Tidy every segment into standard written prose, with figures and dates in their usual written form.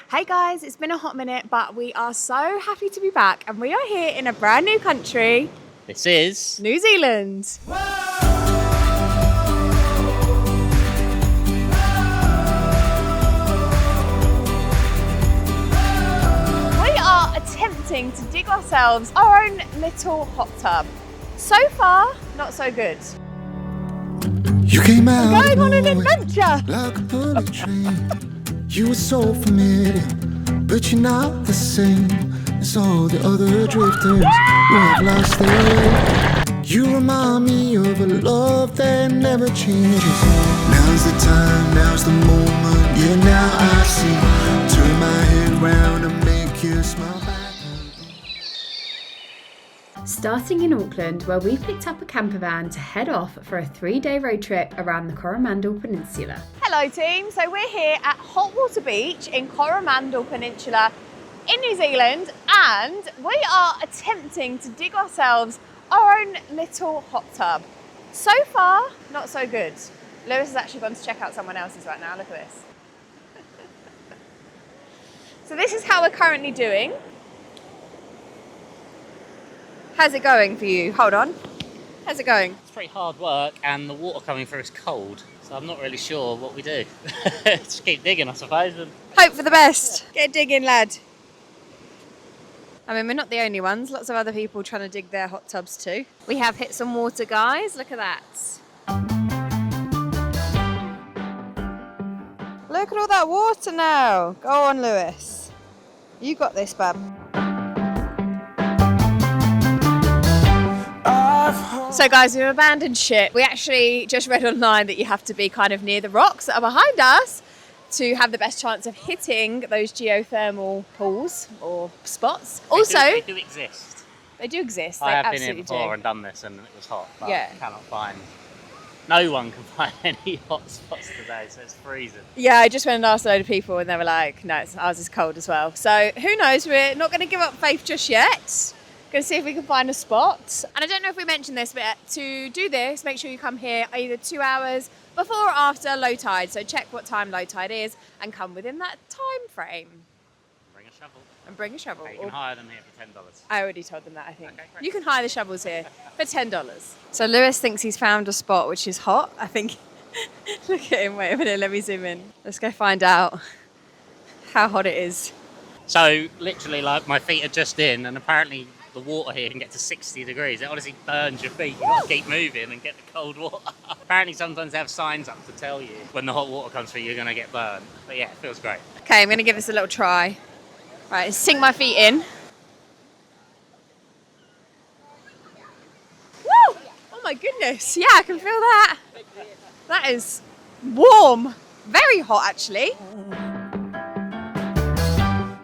Hey guys, it's been a hot minute, but we are so happy to be back and we are here in a brand new country. This is New Zealand. We are attempting to dig ourselves our own little hot tub. So far, not so good. You came out We're going on an adventure. like a bullet train. You were so familiar, but you're not the same as all the other drifters who have lost their way. You remind me of a love that never changes. Now's the time, now's the moment. Yeah, now I see. Turn my head round and make you smile back. Starting in Auckland, where we picked up a camper van to head off for a 3-day road trip around the Coromandel Peninsula. Hello team, so we're here at Hot Water Beach in Coromandel Peninsula in New Zealand, and we are attempting to dig ourselves our own little hot tub. So far, not so good. Lewis has actually gone to check out someone else's right now, look at this. So this is how we're currently doing. How's it going for you? Hold on. How's it going? it's pretty hard work and the water coming through is cold, so I'm not really sure what we do. Just keep digging, I suppose. And Hope for the best. Get digging, lad. I mean, we're not the only ones. Lots of other people trying to dig their hot tubs too. We have hit some water, guys. Look at that. Look at all that water now. Go on, Lewis. You got this, bub. So guys, we've abandoned ship. We actually just read online that you have to be kind of near the rocks that are behind us to have the best chance of hitting those geothermal pools or spots. they do exist. They do exist. I They have been absolutely here before do. and done this and it was hot, but Yeah. no one can find any hot spots today, so it's freezing. Yeah, I just went and asked a load of people and they were like, no, ours is cold as well. So who knows, we're not going to give up faith just yet. Going to see if we can find a spot. And I don't know if we mentioned this, but to do this, make sure you come here either 2 hours before or after low tide. So check what time low tide is and come within that time frame. Bring a shovel. And bring a shovel. Okay, you can hire them here for $10. I already told them that, I think. Okay, great. You can hire the shovels here for $10. So Lewis thinks he's found a spot which is hot. I think, look at him, wait a minute, let me zoom in. Let's go find out how hot it is. So literally, like, my feet are just in, and apparently the water here can get to 60 degrees. It honestly burns your feet. You've got to keep moving and get the cold water. Apparently sometimes they have signs up to tell you when the hot water comes through you're going to get burned. But yeah, it feels great. Okay, I'm going to give this a little try. Right, sink my feet in. Woo! Oh my goodness. Yeah, I can feel that. That is warm. Very hot, actually.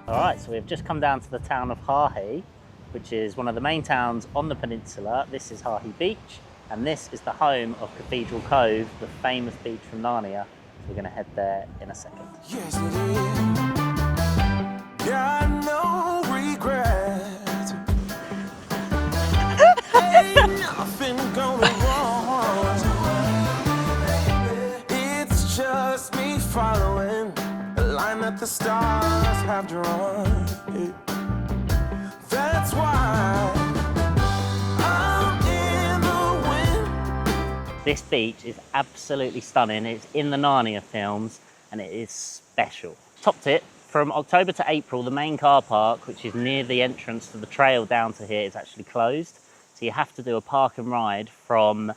All right, so we've just come down to the town of Hahi, which is one of the main towns on the peninsula. This is Hahi Beach, and this is the home of Cathedral Cove, the famous beach from Narnia. So we're going to head there in a second. Yes, it is. Got no regret. Ain't nothing going wrong. It's just me following a line that the stars have drawn. That's why I'm in the wind. This beach is absolutely stunning. It's in the Narnia films and it is special. Top tip, from October to April, the main car park, which is near the entrance to the trail down to here, is actually closed. So you have to do a park and ride from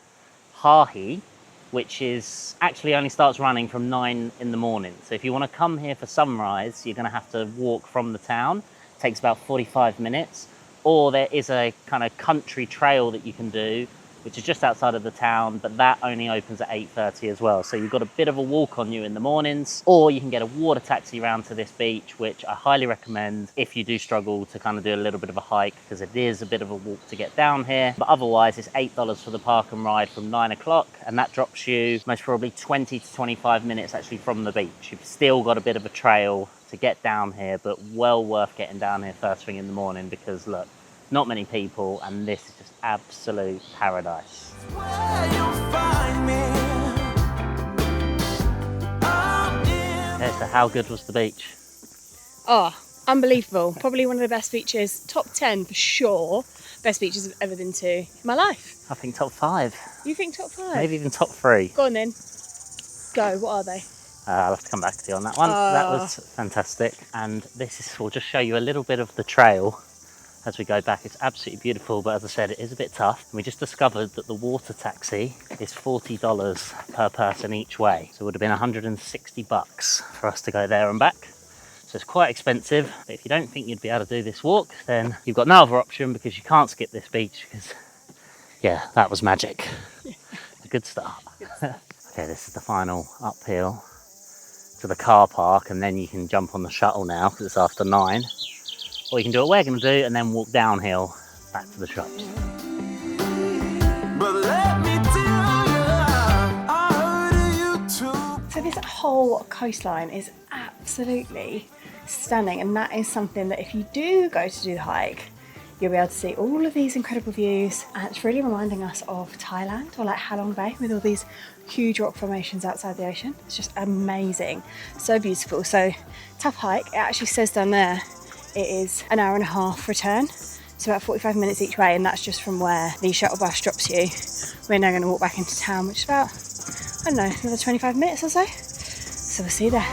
Hahi, which is actually only starts running from 9 in the morning. So if you want to come here for sunrise, you're going to have to walk from the town. It takes about 45 minutes. Or there is a kind of country trail that you can do, which is just outside of the town, but that only opens at 8:30 as well. So you've got a bit of a walk on you in the mornings, or you can get a water taxi round to this beach, which I highly recommend if you do struggle to kind of do a little bit of a hike, because it is a bit of a walk to get down here. But otherwise, it's $8 for the park and ride from 9 o'clock, and that drops you most probably 20 to 25 minutes actually from the beach. You've still got a bit of a trail to get down here, but well worth getting down here first thing in the morning, because look, not many people, and this is just absolute paradise. Yeah, so how good was the beach? Oh, unbelievable. Probably one of the best beaches, top 10 for sure. Best beaches I've ever been to in my life. I think top 5. You think top 5? Maybe even top 3. Go on then. Go, what are they? I'll have to come back to you on that one. Oh. That was fantastic. And will just show you a little bit of the trail as we go back. It's absolutely beautiful, but as I said, it is a bit tough. We just discovered that the water taxi is $40 per person each way. So it would have been $160 for us to go there and back. So it's quite expensive. But if you don't think you'd be able to do this walk, then you've got no other option because you can't skip this beach because, yeah, that was magic. A good start. Okay, this is the final uphill to the car park, and then you can jump on the shuttle now because it's after 9. Or you can do what we're going to do and then walk downhill back to the shops. But let me tell you, I heard you too. So this whole coastline is absolutely stunning, and that is something that if you do go to do the hike, you'll be able to see all of these incredible views, and it's really reminding us of Thailand or like Halong Bay with all these huge rock formations outside the ocean. It's just amazing, so beautiful. So tough hike. It actually says down there it is an hour and a half return, so about 45 minutes each way, and that's just from where the shuttle bus drops you. We're now going to walk back into town, which is about, I don't know, another 25 minutes or so. So we'll see you there.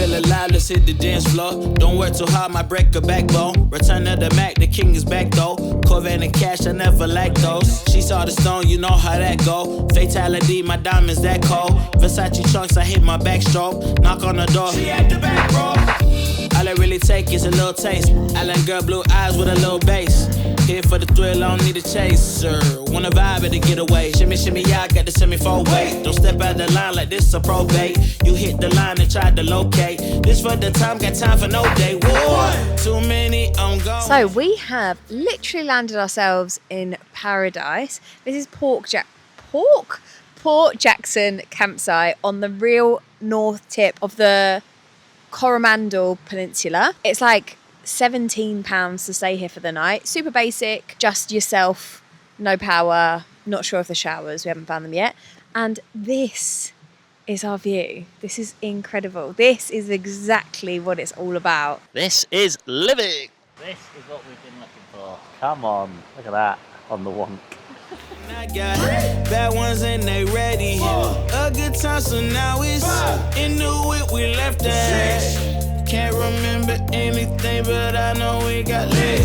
Alive, let's hit the dance floor. Don't work too hard, might break a backbone. Return of the Mac, the king is back though. Corvette and cash, I never lack those. She saw the stone, you know how that go. Fatality, my diamonds that cold. Versace trunks, I hit my backstroke. Knock on the door, she at the back, bro. All I really take is a little taste. Island girl, blue eyes with a little bass. Here for the thrill, I don't need a chaser. Wanna vibe at a getaway. Shimmy, shimmy, yeah, I got the semi-four weight. Don't step out the line like this a probate. You hit the line and try to locate. This for the time, got time for no day. Whoa, too many, I'm gone. So we have literally landed ourselves in paradise. This is Port Jackson campsite on the real north tip of the Coromandel Peninsula. It's like £17 to stay here for the night. Super basic, just yourself, no power, not sure of the showers, we haven't found them yet. And this is our view. This is incredible. This is exactly what it's all about. This is living. This is what we've been looking for. Come on, look at that on the wonk. I got bad ones and they ready. A good time, so now it's in the whip we left at. Can't remember anything, but I know we got lit.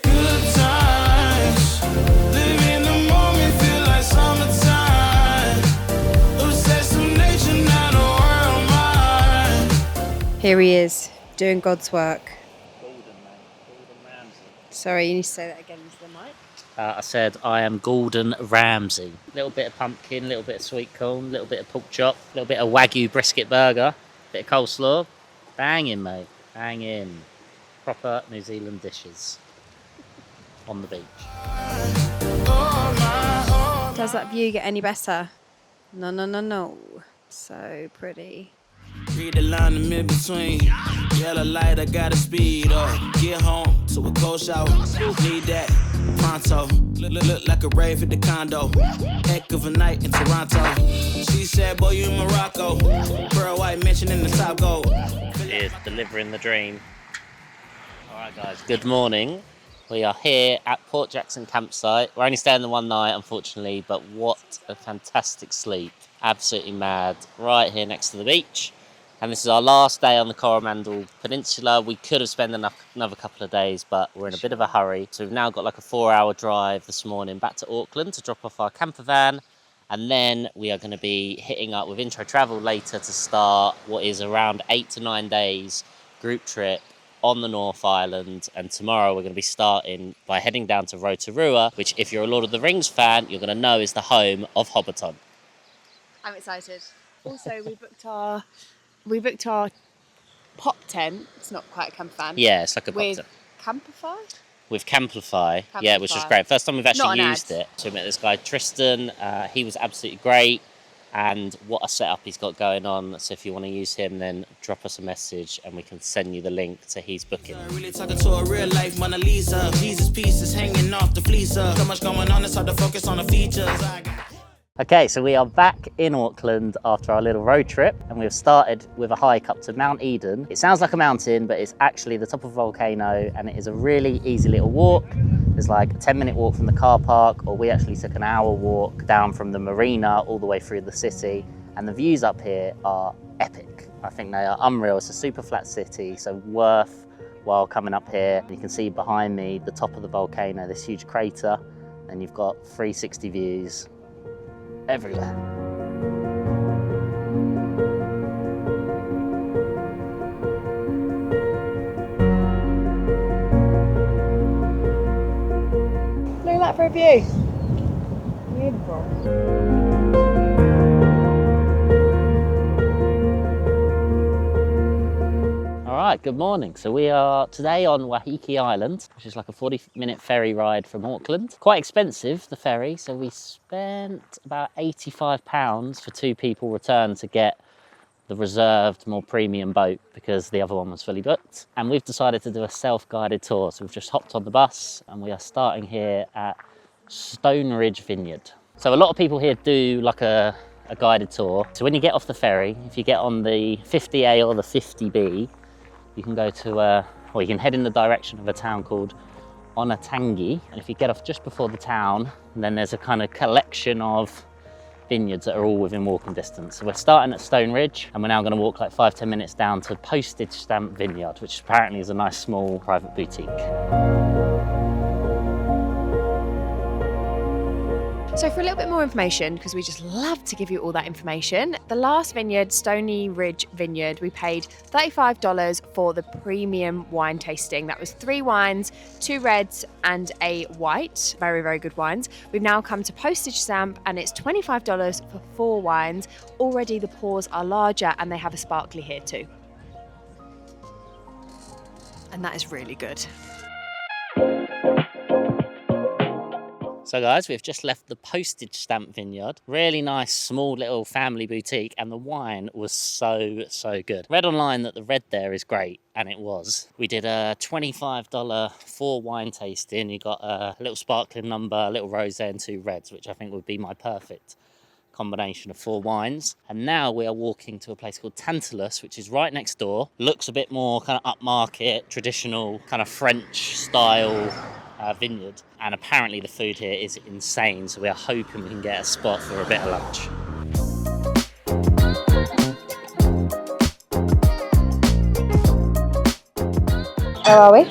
Good times, live in the moment, feel like summertime. Obsessed with nature, not a world mine. Here he is, doing God's work. Gordon Ramsay. Sorry, you need to say that again into the mic. I said I am Gordon Ramsay. Little bit of pumpkin, little bit of sweet corn, little bit of pork chop, little bit of Wagyu brisket burger, bit of coleslaw. Banging, mate. Banging. Proper New Zealand dishes on the beach. Does that view get any better? No. So pretty. Read the line in mid between. Yellow light, I gotta speed up. Get home to a cold shower. Need that pronto. Look like a rave at the condo. Heck of a night in Toronto. She said, boy, you in Morocco. Pearl white mentioned in the top gold. Is delivering the dream. Alright guys, good morning. We are here at Port Jackson campsite. We're only staying the one night, unfortunately, but what a fantastic sleep. Absolutely mad. Right here next to the beach. And this is our last day on the Coromandel Peninsula. We could have spent another couple of days, but we're in a bit of a hurry. So we've now got like a 4-hour drive this morning back to Auckland to drop off our camper van. And then we are going to be hitting up with Intro Travel later to start what is around 8 to 9 days group trip on the North Island, and tomorrow we're going to be starting by heading down to Rotorua, which, if you're a Lord of the Rings fan, you're going to know is the home of Hobbiton. I'm excited. Also, we booked our pot tent. It's not quite a camper van. Yeah, it's like a with boxer. Camperfy. With Camplify, yeah, which was great. First time we've actually used it. So we met this guy Tristan. He was absolutely great, and what a setup he's got going on. So if you want to use him, then drop us a message and we can send you the link to his booking. Really talking to a real life Mona Lisa. Jesus pieces hanging off the fleecer. So much going on, it's hard to focus on the features. Okay, so we are back in Auckland after our little road trip, and we've started with a hike up to Mount Eden. It sounds like a mountain, but it's actually the top of a volcano, and it is a really easy little walk. There's like a 10-minute walk from the car park, or we actually took an hour walk down from the marina all the way through the city, and the views up here are epic. I think they are unreal. It's a super flat city, so worthwhile coming up here. You can see behind me the top of the volcano, this huge crater, and you've got 360 views everywhere. Look at that for a view. Beautiful. Alright, good morning. So we are today on Waiheke Island, which is like a 40-minute ferry ride from Auckland. Quite expensive, the ferry, so we spent about £85 for 2 people return to get the reserved, more premium boat because the other one was fully booked. And we've decided to do a self-guided tour, so we've just hopped on the bus and we are starting here at Stone Ridge Vineyard. So a lot of people here do like a guided tour. So when you get off the ferry, if you get on the 50A or the 50B, you can go to, or you can head in the direction of a town called Onatangi. And if you get off just before the town, then there's a kind of collection of vineyards that are all within walking distance. So we're starting at Stone Ridge, and we're now going to walk like 5-10 minutes down to Postage Stamp Vineyard, which apparently is a nice small private boutique. So for a little bit more information, because we just love to give you all that information, the last vineyard, Stony Ridge Vineyard, we paid $35 for the premium wine tasting. That was 3 wines, 2 reds and a white. Very, very good wines. We've now come to Postage Stamp and it's $25 for 4 wines. Already the pours are larger and they have a sparkly here too. And that is really good. So guys, we've just left the Postage Stamp Vineyard. Really nice, small little family boutique, and the wine was so good. Read online that the red there is great, and it was. We did a $25 4 wine tasting. You got a little sparkling number, a little rosé and 2 reds, which I think would be my perfect combination of 4 wines. And now we are walking to a place called Tantalus, which is right next door. Looks a bit more kind of upmarket, traditional, kind of French style vineyard, and apparently the food here is insane, so we are hoping we can get a spot for a bit of lunch. Where are we?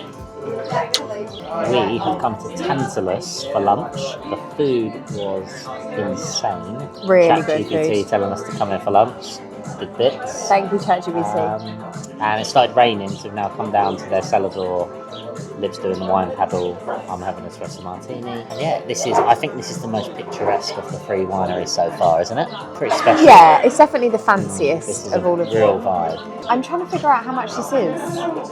We have come to Tantalus for lunch. The food was insane. Really good ChatGPT food. telling us to come here for lunch. Good bits. Thank you, ChatGPT. And it started raining, so we've now come down to their cellar door. Liv's doing the wine paddle, I'm having an espresso martini. And yeah, I think this is the most picturesque of the 3 wineries so far, isn't it? Pretty special. Yeah, it's definitely the fanciest This is of all of them. real vibe. I'm trying to figure out how much this is.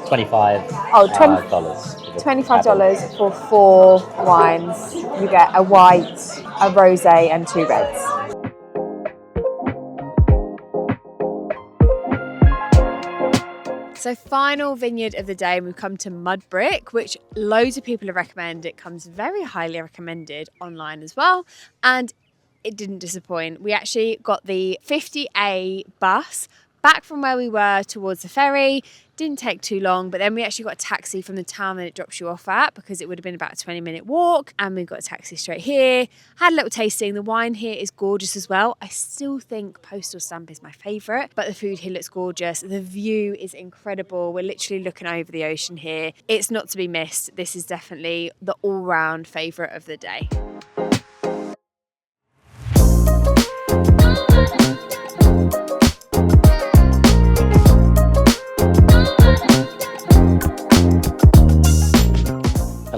$25 $25 for 4 wines. You get a white, a rosé and 2 reds. So final vineyard of the day, we've come to Mudbrick, which loads of people have recommended. It comes very highly recommended online as well, and it didn't disappoint. We actually got the 50A bus back from where we were towards the ferry. Didn't take too long, but then we actually got a taxi from the town that it drops you off at, because it would have been about a 20-minute walk, and we got a taxi straight here. Had a little tasting. The wine here is gorgeous as well. I still think Postal Stamp is my favourite, but the food here looks gorgeous. The view is incredible. We're literally looking over the ocean here. It's not to be missed. This is definitely the all-round favourite of the day.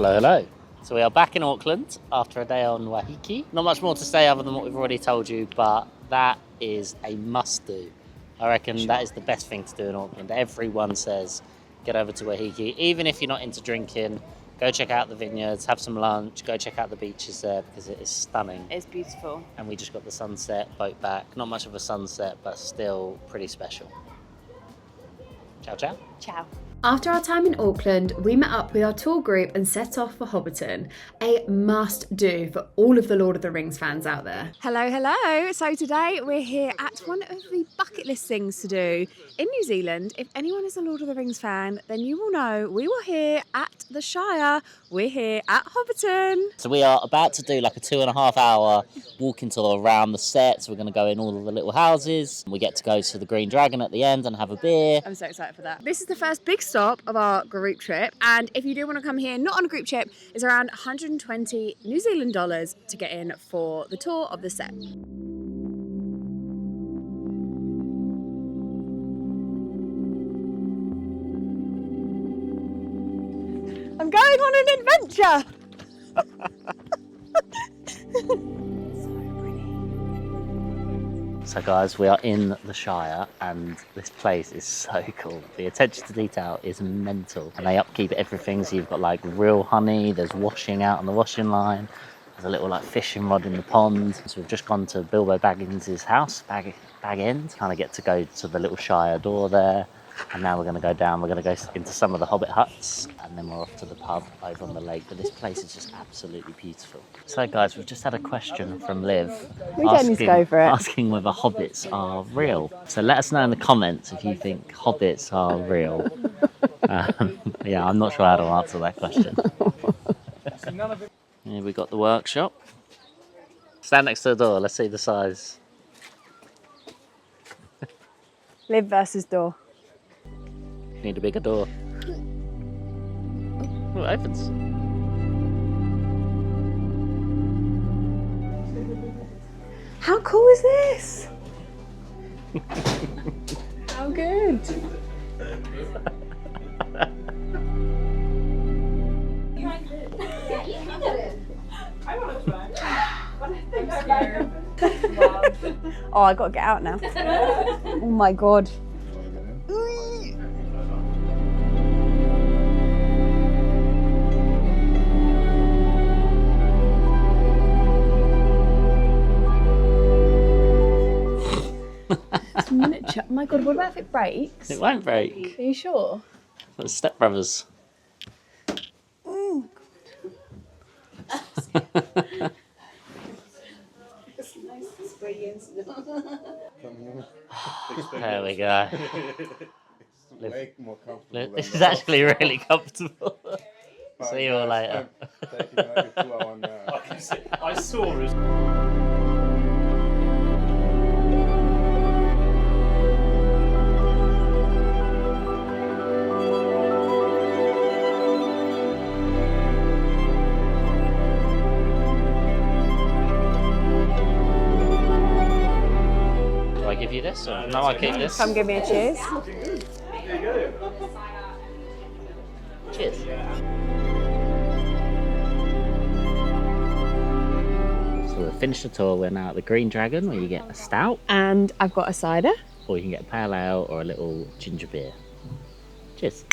Hello, hello. So we are back in Auckland after a day on Waiheke. Not much more to say other than what we've already told you, but that is a must-do. I reckon that is the best thing to do in Auckland. Everyone says get over to Waiheke. Even if you're not into drinking, go check out the vineyards, have some lunch, go check out the beaches there because it is stunning. It's beautiful. And we just got the sunset, boat back. Not much of a sunset, but still pretty special. Ciao, ciao. Ciao. After our time in Auckland, we met up with our tour group and set off for Hobbiton, a must-do for all of the Lord of the Rings fans out there. Hello, hello. So today we're here at one of the bucket list things to do in New Zealand. If anyone is a Lord of the Rings fan, then you will know we were here at the Shire. We're here at Hobbiton. So we are about to do like a 2.5 hour walking tour around the set. So we're going to go in all of the little houses. We get to go to the Green Dragon at the end and have a beer. I'm so excited for that. This is the first big stop of our group trip, and if you do want to come here not on a group trip, it's around 120 New Zealand dollars to get in for the tour of the set. I'm going on an adventure. So guys, we are in the Shire and this place is so cool. The attention to detail is mental and they upkeep everything. So you've got like real honey, there's washing out on the washing line, there's a little like fishing rod in the pond. So we've just gone to Bilbo Baggins's house, Bag End, kind of get to go to the little Shire door there. And now we're going to go down, we're going to go into some of the Hobbit huts and then we're off to the pub over on the lake. But this place is just absolutely beautiful. So guys, we've just had a question from Liv asking whether hobbits are real. So let us know in the comments if you think hobbits are real. Yeah, I'm not sure how to answer that question. Here we got the workshop. Stand next to the door, let's see the size. Live versus door. Need a bigger door. Oh, it opens. How cool is this? How good. Oh, I gotta get out now. Oh my god. It's miniature. Oh my god, what about if it breaks? It won't break. Are you sure? The Step Brothers. Oh god. There we go. Way more comfortable. This is actually really comfortable. See you all later. I saw it. Do I give you this or no? I keep this. Come give me a cheers. Cheers. So we've finished the tour. We're now at the Green Dragon where you get a stout, And I've got a cider. or you can get a pale ale or a little ginger beer. Cheers.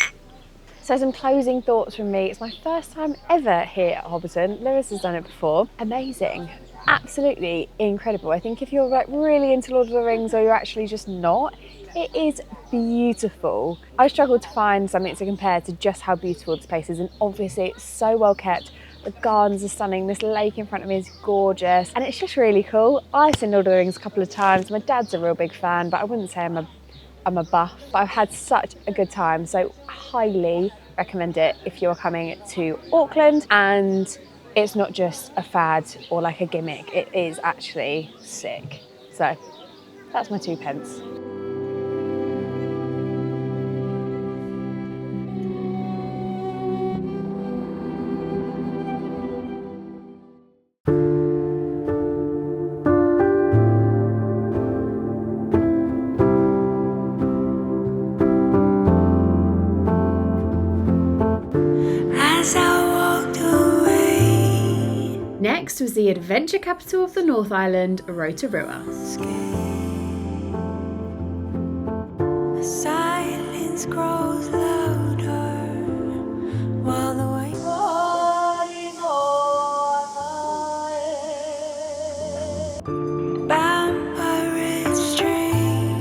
So some closing thoughts from me. It's my first time ever here at Hobbiton. Lewis has done it before. Amazing. Absolutely incredible. I think if you're like really into Lord of the Rings or you're actually just not, it is beautiful. I struggled to find something to compare to just how beautiful this place is, and obviously it's so well kept. The gardens are stunning, this lake in front of me is gorgeous, and it's just really cool. I've seen Lord of the Rings a couple of times. My dad's a real big fan, but I wouldn't say I'm a buff. But I've had such a good time, so highly recommend it if you're coming to Auckland. And it's not just a fad or like a gimmick, it is actually sick. So that's my 2 pence. As I walk through Next was the adventure capital of the North Island, Rotorua. The silence grows louder while the waves bound by red string.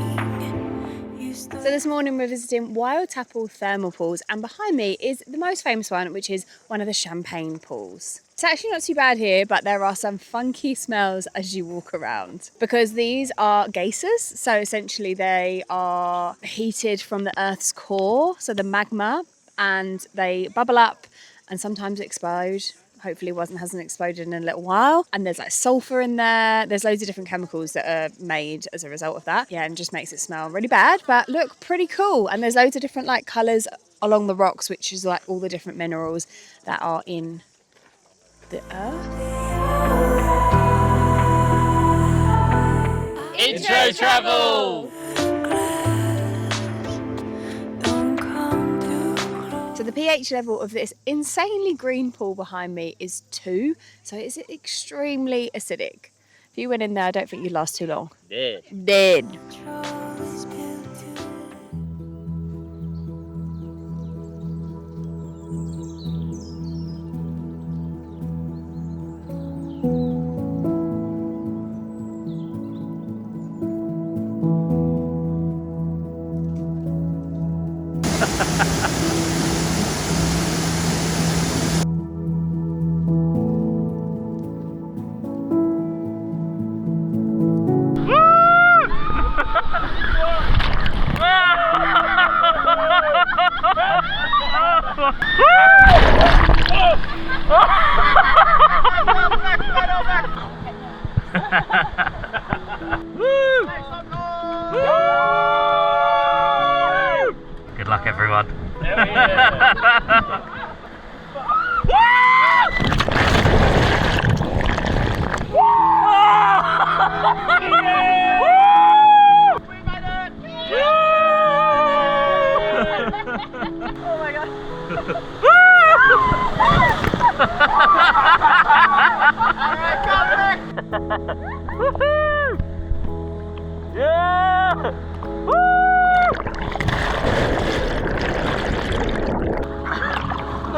So this morning we're visiting Waiheke thermal pools, and behind me is the most famous one, which is one of the champagne pools. It's actually not too bad here, but there are some funky smells as you walk around because these are geysers. So essentially they are heated from the Earth's core, so the magma, and they bubble up and sometimes explode. Hopefully hasn't exploded in a little while. And there's like sulfur in there. There's loads of different chemicals that are made as a result of that. Yeah, and just makes it smell really bad, but look pretty cool. And there's loads of different like colours along the rocks, which is like all the different minerals that are in the earth. Intro travel! So the pH level of this insanely green pool behind me is 2, so it's extremely acidic. If you went in there, I don't think you'd last too long. Dead. Good luck, everyone.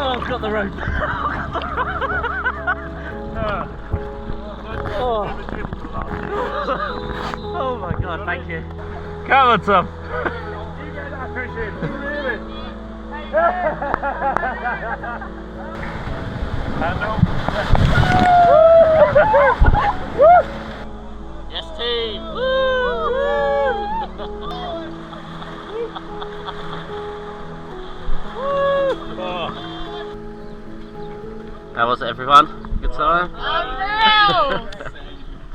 I've got the rope. Oh my god, thank you. Come on, Tom. Yes, team. How was it, everyone? Good time?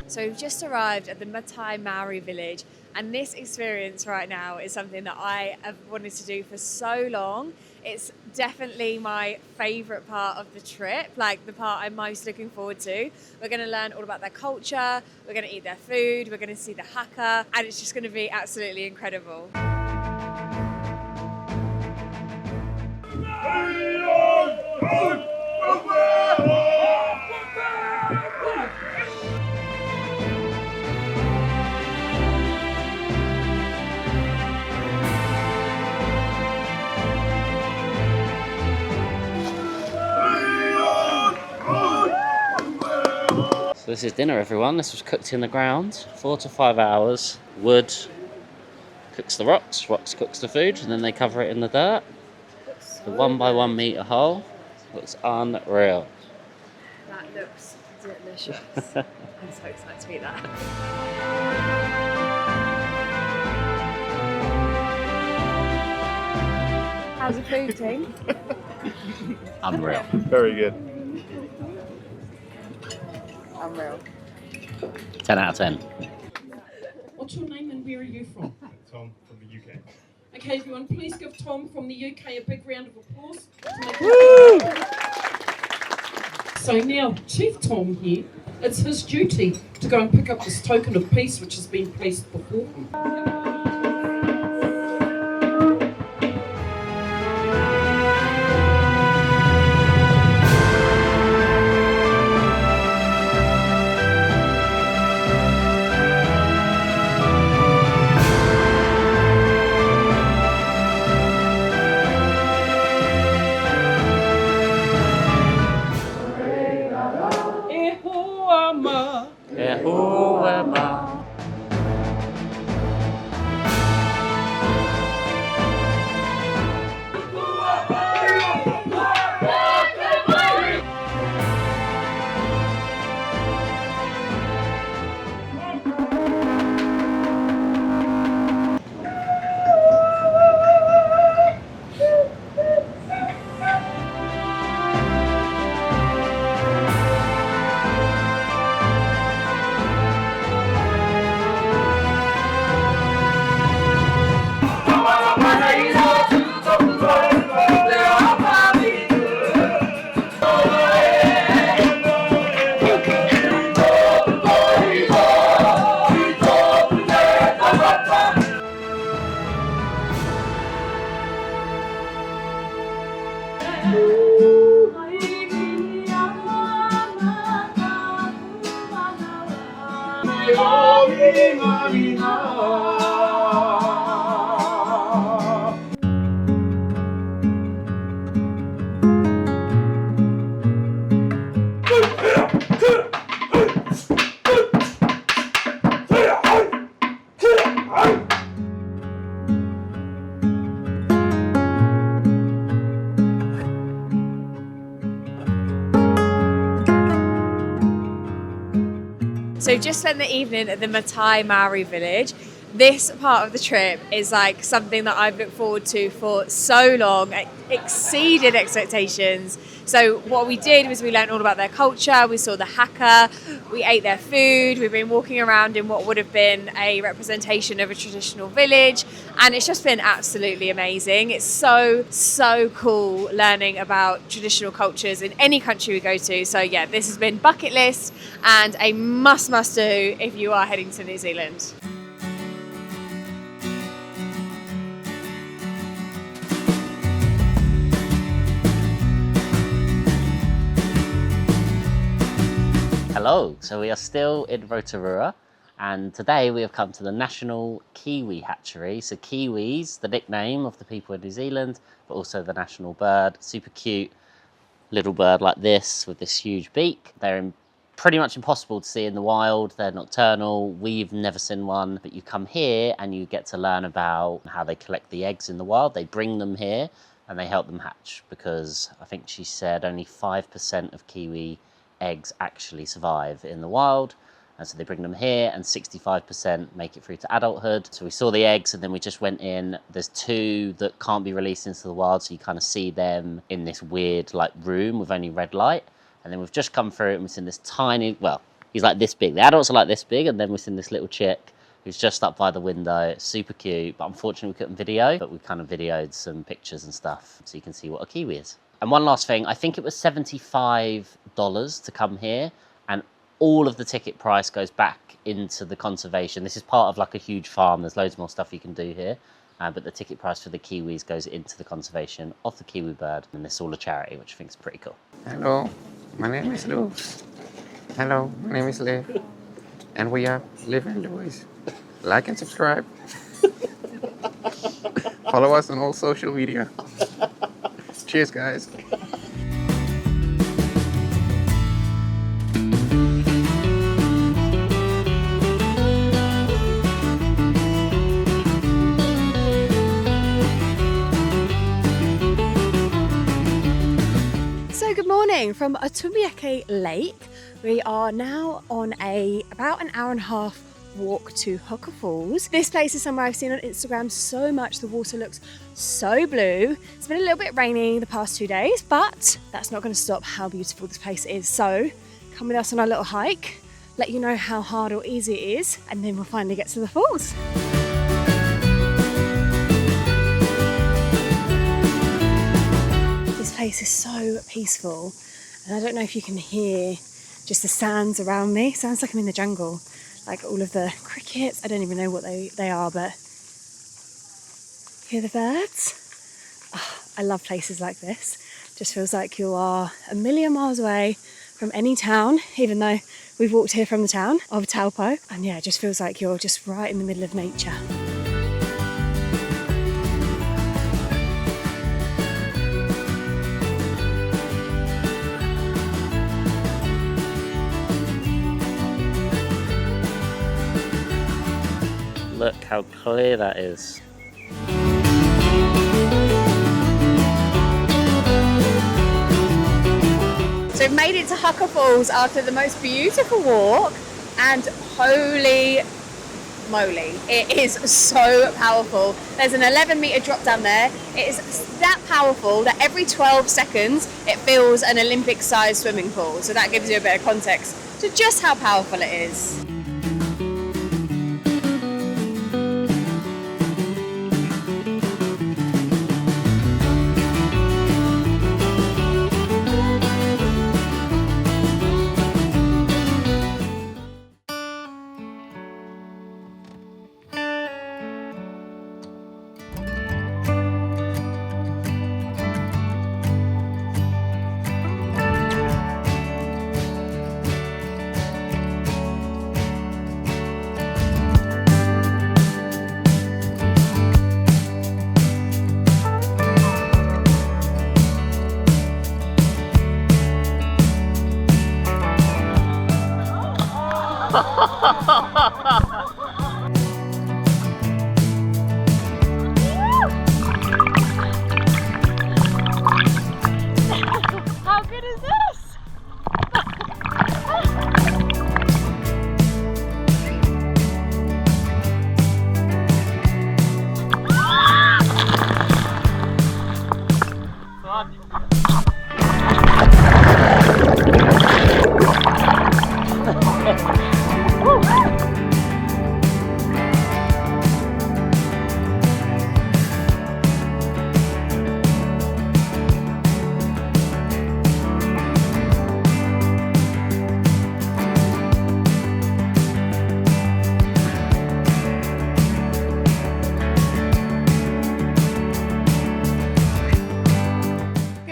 So we've just arrived at the Maori village, and this experience right now is something that I have wanted to do for so long. It's definitely my favourite part of the trip, like the part I'm most looking forward to. We're going to learn all about their culture, we're going to eat their food, we're going to see the Huka, and it's just going to be absolutely incredible. So this is dinner, everyone. This was cooked in the ground, 4 to 5 hours. Wood cooks the rocks, rocks cooks the food, and then they cover it in the dirt. The 1 by 1 metre hole looks unreal. That looks delicious. I'm so excited to eat that. How's the food, team? Unreal. Very good. Unreal. 10 out of 10. What's your name and where are you from? Tom from the UK. Okay, everyone, please give Tom from the UK a big round of applause. So now, Chief Tom here, it's his duty to go and pick up this token of peace which has been placed before him. So we've just spent the evening at the Matai Maori village. This part of the trip is like something that I've looked forward to for so long. It exceeded expectations. So what we did was we learned all about their culture, we saw the haka, we ate their food, we've been walking around in what would have been a representation of a traditional village, and it's just been absolutely amazing. It's so cool learning about traditional cultures in any country we go to. So yeah, this has been bucket list and a must do if you are heading to New Zealand. Hello, so we are still in Rotorua, and today we have come to the national Kiwi hatchery. So Kiwis, the nickname of the people in New Zealand, but also the national bird. Super cute little bird like this with this huge beak. They're pretty much impossible to see in the wild. They're nocturnal. We've never seen one, but you come here and you get to learn about how they collect the eggs in the wild. They bring them here and they help them hatch, because I think she said only 5% of Kiwi eggs actually survive in the wild, and so they bring them here and 65% make it through to adulthood. So we saw the eggs and then we just went in. There's 2 that can't be released into the wild, so you kind of see them in this weird like room with only red light. And then we've just come through and we've seen this tiny, well, he's like this big, the adults are like this big, and then we've seen this little chick who's just up by the window. It's super cute, but unfortunately we couldn't video, but we kind of videoed some pictures and stuff so you can see what a kiwi is. And one last thing, I think it was $75 to come here, and all of the ticket price goes back into the conservation. This is part of like a huge farm. There's loads more stuff you can do here, but the ticket price for the kiwis goes into the conservation of the kiwi bird, and it's all a charity, which I think is pretty cool. Hello, my name is Lou. Hello, my name is Liv, and we are Liv and Louise. Like and subscribe. Follow us on all social media. Cheers, guys. So good morning from Waiheke Lake. We are now on about an hour and a half walk to Huka Falls. This place is somewhere I've seen on Instagram so much. The water looks so blue. It's been a little bit rainy the past 2 days, but that's not going to stop how beautiful this place is. So come with us on our little hike, let you know how hard or easy it is, and then we'll finally get to the falls. This place is so peaceful, and I don't know if you can hear just the sounds around me. It sounds like I'm in the jungle. Like all of the crickets, I don't even know what they are, but hear the birds? Oh, I love places like this. Just feels like you are a million miles away from any town, even though we've walked here from the town of Taupo. And yeah, it just feels like you're just right in the middle of nature. Look how clear that is. So we've made it to Huka Falls after the most beautiful walk, and holy moly, it is so powerful. There's an 11-metre drop down there. It is that powerful that every 12 seconds it fills an Olympic-sized swimming pool. So that gives you a bit of context to just how powerful it is. Good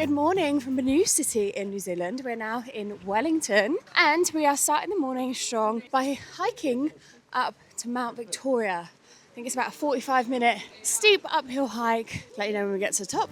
morning from a new city in New Zealand. We're now in Wellington and we are starting the morning strong by hiking up to Mount Victoria. I think it's about a 45-minute steep uphill hike. Let you know when we get to the top.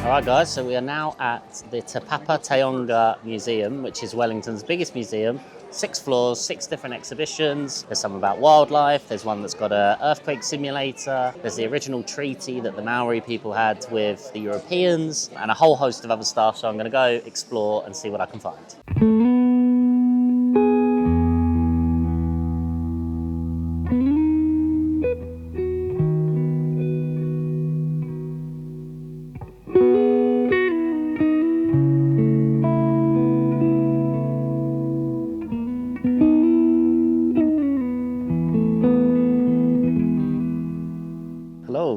Alright guys, so we are now at the Te Papa Taonga Museum, which is Wellington's biggest museum. 6 floors, 6 different exhibitions. There's some about wildlife, there's one that's got an earthquake simulator, there's the original treaty that the Maori people had with the Europeans, and a whole host of other stuff, so I'm going to go explore and see what I can find.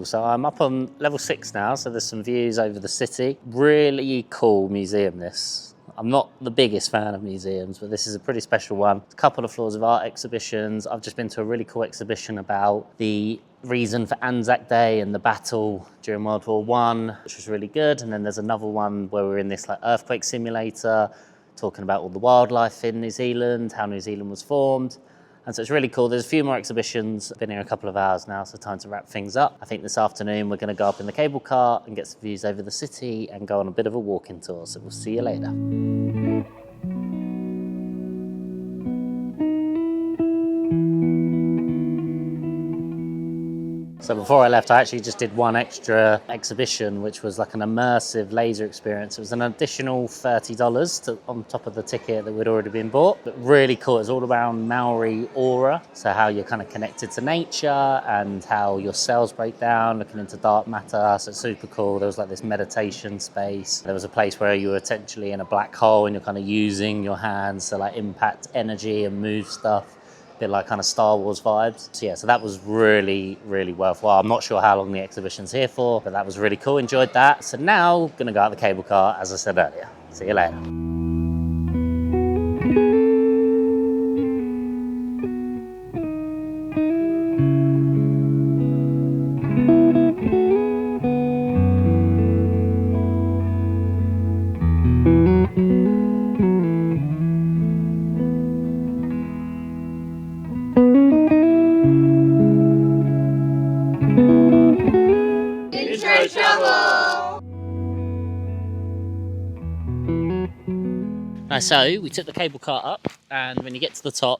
So I'm up on level 6 now, so there's some views over the city. Really cool museum this. I'm not the biggest fan of museums, but this is a pretty special one. A couple of floors of art exhibitions. I've just been to a really cool exhibition about the reason for Anzac Day and the battle during World War I, which was really good. And then there's another one where we're in this like earthquake simulator, talking about all the wildlife in New Zealand, how New Zealand was formed. And so it's really cool. There's a few more exhibitions. I've been here a couple of hours now, so time to wrap things up. I think this afternoon we're going to go up in the cable car and get some views over the city and go on a bit of a walking tour. So we'll see you later. So before I left, I actually just did one extra exhibition, which was like an immersive laser experience. It was an additional $30 on top of the ticket that we'd already been bought. But really cool. It's all around Maori aura. So how you're kind of connected to nature and how your cells break down, looking into dark matter. So it's super cool. There was like this meditation space. There was a place where you were essentially in a black hole and you're kind of using your hands to like impact energy and move stuff. Bit like kind of Star Wars vibes. So yeah, so that was really, really worthwhile. I'm not sure how long the exhibition's here for, but that was really cool. Enjoyed that. So now, gonna go out the cable car, as I said earlier. See you later. So we took the cable car up, and when you get to the top,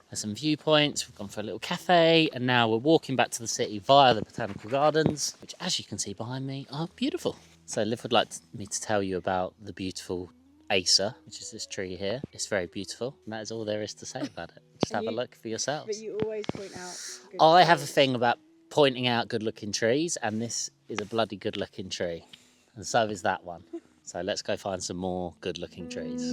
there's some viewpoints. We've gone for a little cafe, and now we're walking back to the city via the botanical gardens, which, as you can see behind me, are beautiful. So Liv would like me to tell you about the beautiful Acer, which is this tree here. It's very beautiful, and that is all there is to say about it. Just have a look for yourselves. But you always point out good I trees. have a thing about pointing out good-looking trees, and this is a bloody good-looking tree, and so is that one. So let's go find some more good-looking trees.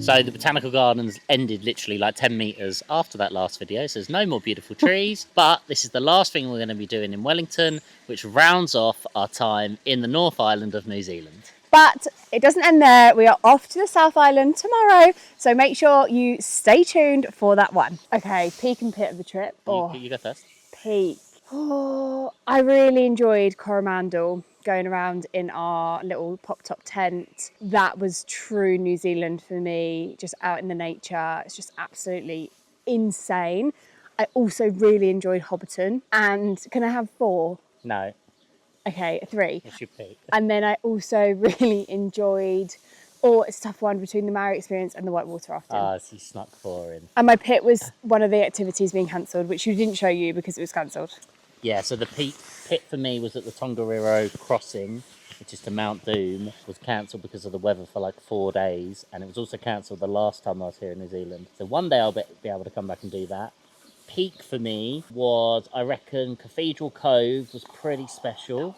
So the botanical gardens ended literally like 10 metres after that last video, so there's no more beautiful trees, but this is the last thing we're going to be doing in Wellington, which rounds off our time in the North Island of New Zealand. But it doesn't end there. We are off to the South Island tomorrow, so make sure you stay tuned for that one. Okay, peak and pit of the trip. You go first. Peak. Oh, I really enjoyed Coromandel, going around in our little pop-top tent. That was true New Zealand for me, just out in the nature. It's just absolutely insane. I also really enjoyed Hobbiton. And can I have 4? No. Okay, 3. What's your peak? And then I also really enjoyed or it's a tough one between the Maori experience and the whitewater rafting. Ah, so you snuck 4 in. And my pit was one of the activities being cancelled, which you didn't show you because it was cancelled. Yeah, so the pit for me was at the Tongariro crossing, which is to Mount Doom, was cancelled because of the weather for like 4 days, and it was also cancelled the last time I was here in New Zealand. So one day I'll be able to come back and do that. Peak for me was, I reckon, Cathedral Cove was pretty special.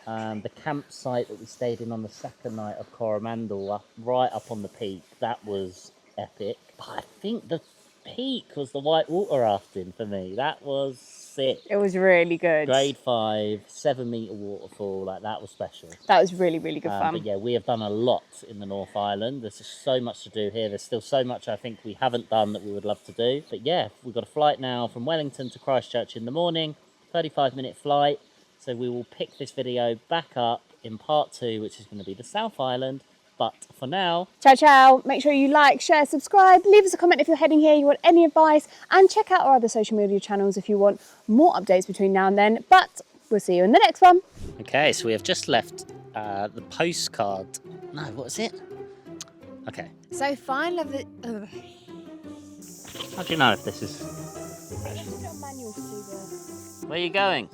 The campsite that we stayed in on the second night of Coromandel, right up on the peak, that was epic. But I think the peak was the whitewater rafting for me. That was sick. It was really good. Grade 5, 7-metre waterfall, like that was special. That was really, really good fun. But yeah, we have done a lot in the North Island. There's just so much to do here. There's still so much I think we haven't done that we would love to do. But yeah, we've got a flight now from Wellington to Christchurch in the morning, 35-minute flight. So we will pick this video back up in part 2, which is going to be the South Island. But for now, ciao, ciao. Make sure you like, share, subscribe. Leave us a comment if you're heading here, you want any advice. And check out our other social media channels if you want more updates between now and then. But we'll see you in the next one. Okay, so we have just left the postcard. No, what is it? Okay. So fine, love it. How do you know if this is... Where are you going?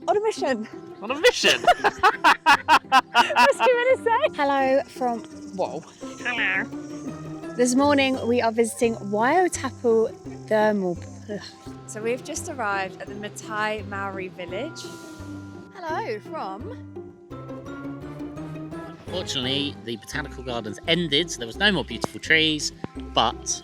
On a mission. On a mission? What's you going to say? Hello from... Whoa. Hello. This morning we are visiting Geothermal Thermal. So we've just arrived at the Matai Maori village. Hello from... Fortunately, the botanical gardens ended, so there was no more beautiful trees, but